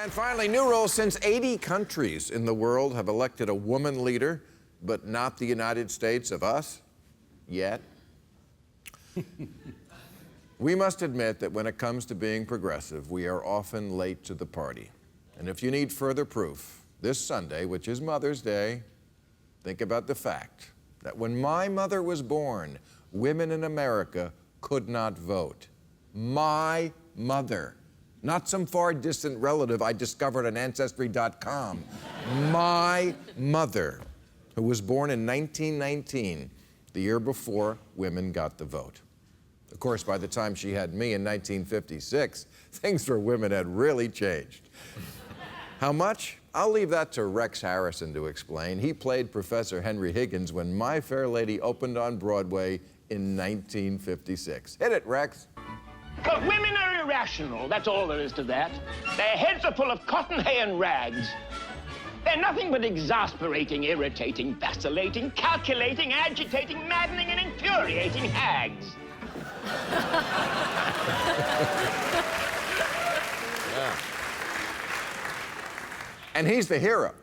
And finally, new rules. Since 80 countries in the world have elected a woman leader, but not the United States of us, yet, we must admit that when it comes to being progressive, we are often late to the party. And if you need further proof, this Sunday, which is Mother's Day, think about the fact that when my mother was born, women in America could not vote. My mother. Not some far distant relative I discovered on Ancestry.com. My mother, who was born in 1919, the year before women got the vote. Of course, by the time she had me in 1956, things for women had really changed. How much? I'll leave that to Rex Harrison to explain. He played Professor Henry Higgins when My Fair Lady opened on Broadway in 1956. Hit it, Rex. Look, women are irrational, that's all there is to that. Their heads are full of cotton hay and rags. They're nothing but exasperating, irritating, vacillating, calculating, agitating, maddening, and infuriating hags. Yeah. And he's the hero.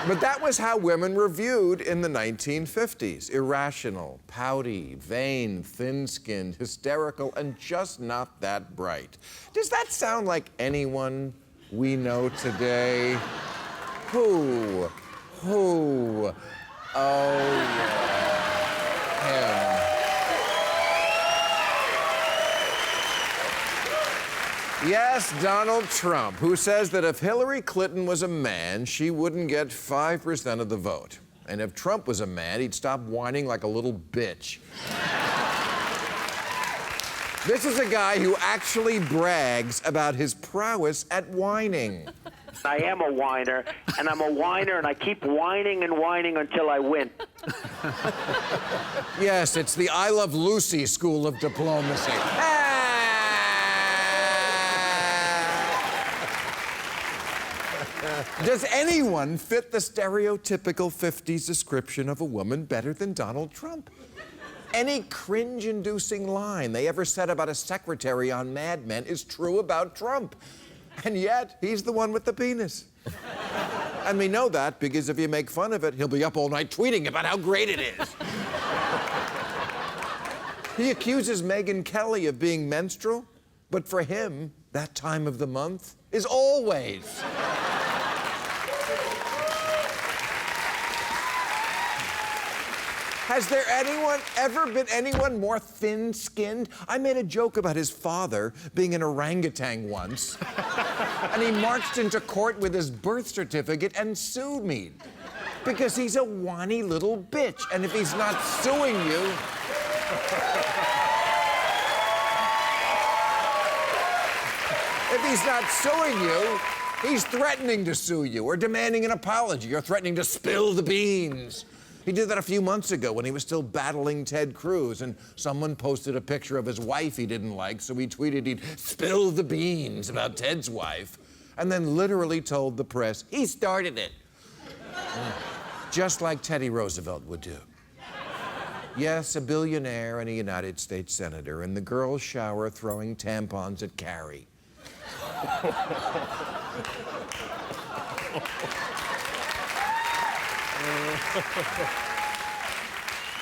But that was how women were viewed in the 1950s. Irrational, pouty, vain, thin-skinned, hysterical, and just not that bright. Does that sound like anyone we know today? Who? Oh, yeah. Him. Yes, Donald Trump, who says that if Hillary Clinton was a man, she wouldn't get 5% of the vote. And if Trump was a man, he'd stop whining like a little bitch. This is a guy who actually brags about his prowess at whining. I am a whiner, and I'm a whiner, and I keep whining and whining until I win. Yes, it's the I Love Lucy school of diplomacy. Does anyone fit the stereotypical 50s description of a woman better than Donald Trump? Any cringe-inducing line they ever said about a secretary on Mad Men is true about Trump. And yet, he's the one with the penis. And we know that because if you make fun of it, he'll be up all night tweeting about how great it is. He accuses Megyn Kelly of being menstrual, but for him, that time of the month is always. Has there ever been anyone more thin-skinned? I made a joke about his father being an orangutan once, and he marched into court with his birth certificate and sued me because he's a whiny little bitch, and if he's not suing you... If he's not suing you, he's threatening to sue you, or demanding an apology, or threatening to spill the beans. He did that a few months ago when he was still battling Ted Cruz, and someone posted a picture of his wife he didn't like, so he tweeted he'd spill the beans about Ted's wife, and then literally told the press he started it. Just like Teddy Roosevelt would do. Yes, a billionaire and a United States senator in the girls' shower throwing tampons at Carrie.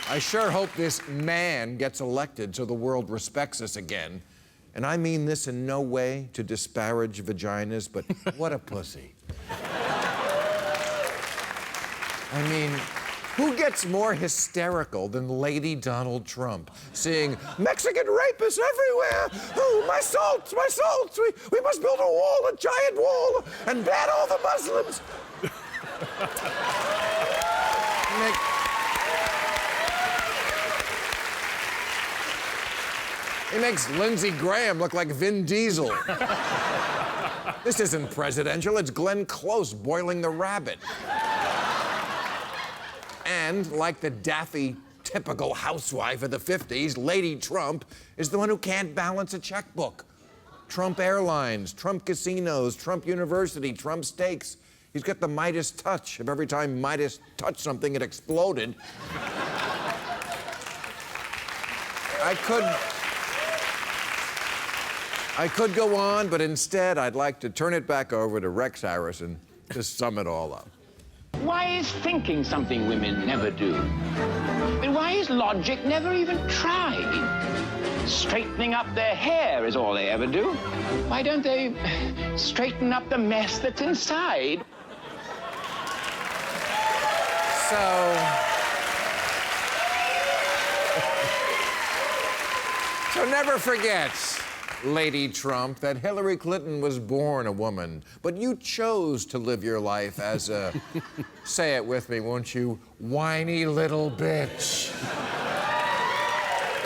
I sure hope this man gets elected so the world respects us again. And I mean this in no way to disparage vaginas, but what a pussy. I mean, who gets more hysterical than Lady Donald Trump, seeing Mexican rapists everywhere? Oh, my salt, my salt. We must build a wall, a giant wall, and ban all the Muslims. He makes Lindsey Graham look like Vin Diesel. This isn't presidential, it's Glenn Close boiling the rabbit. And like the daffy, typical housewife of the 50s, Lady Trump is the one who can't balance a checkbook. Trump Airlines, Trump Casinos, Trump University, Trump Steaks. He's got the Midas touch. If every time Midas touched something, it exploded. I could go on, but instead I'd like to turn it back over to Rex Harrison to sum it all up. Why is thinking something women never do? And why is logic never even tried? Straightening up their hair is all they ever do. Why don't they straighten up the mess that's inside? So never forget, Lady Trump, that Hillary Clinton was born a woman, but you chose to live your life as a, say it with me, won't you, whiny little bitch.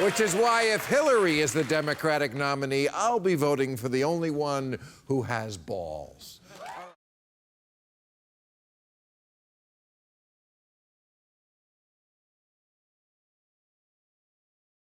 Which is why if Hillary is the Democratic nominee, I'll be voting for the only one who has balls.